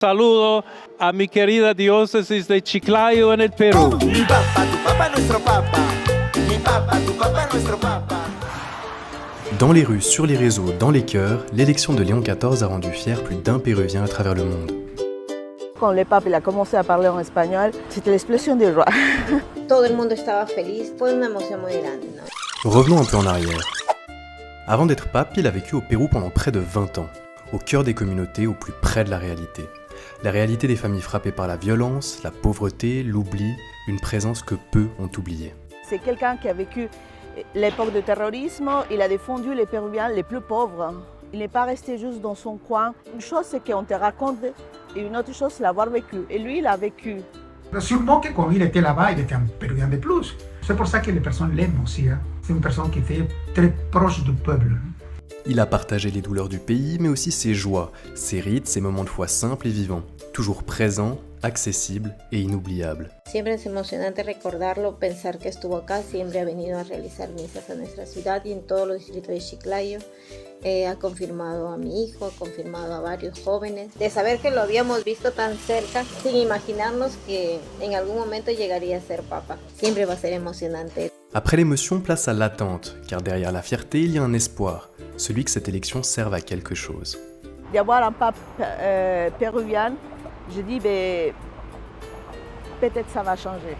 Saludo a mi querida diócesis de Chiclayo en el Perú. Mi papa, tu papa, nuestro papa. Mi papa, tu papa, nuestro papa. Dans les rues, sur les réseaux, dans les cœurs, l'élection de Léon XIV a rendu fier plus d'un Péruvien à travers le monde. Quand le pape il a commencé à parler en espagnol, c'était l'explosion de joie. Todo el mundo estaba feliz, fue una emoción muy grande, ¿no? Revenons un peu en arrière. Avant d'être pape, il a vécu au Pérou pendant près de 20 ans, au cœur des communautés, au plus près de la réalité. La réalité des familles frappées par la violence, la pauvreté, l'oubli, une présence que peu ont oubliée. C'est quelqu'un qui a vécu l'époque du terrorisme, il a défendu les Péruviens les plus pauvres. Il n'est pas resté juste dans son coin. Une chose c'est qu'on te raconte et une autre chose c'est l'avoir vécu. Et lui, il a vécu. Sûrement que quand il était là-bas, il était un Péruvien de plus. C'est pour ça que les personnes l'aiment aussi. Hein. C'est une personne qui était très proche du peuple. Il a partagé les douleurs du pays, mais aussi ses joies, ses rites, ses moments de foi simples et vivants, toujours présents, accessibles et inoubliables. Siempre es emocionante recordarlo, pensar que estuvo acá, siempre ha venido a realizar misas a nuestra ciudad y en todos los distritos de Chiclayo. Ha confirmado a mi hijo, ha confirmado a varios jóvenes. De saber que lo habíamos visto tan cerca, sin imaginarnos que en algún momento llegaría a ser papa. Siempre va a ser emocionante. Après l'émotion, place à l'attente, car derrière la fierté, il y a un espoir, celui que cette élection serve à quelque chose. D'avoir un pape péruvien, je dis peut-être ça va changer.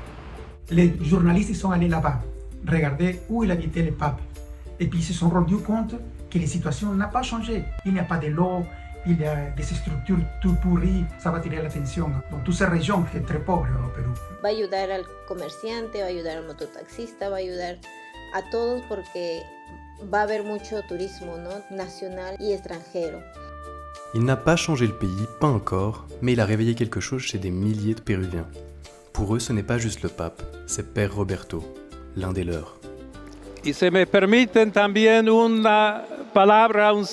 Les journalistes sont allés là-bas, regarder où il habitait le pape. Et puis ils se sont rendus compte que la situation n'a pas changé. Il n'y a pas de l'eau, il y a des structures tout pourries, ça va attirer l'attention dans toutes ces régions qui sont très pauvres au Pérou. Va a ayudar al comerciante, va a ayudar al mototaxista, va a ayudar a todos porque va a haber mucho turismo, ¿no? Nacional y extranjero. Il n'a pas changé le pays, pas encore, mais il a réveillé quelque chose chez des milliers de Péruviens. Pour eux, ce n'est pas juste le pape, c'est Père Roberto, l'un des leurs. Y se me permiten también una palabra, un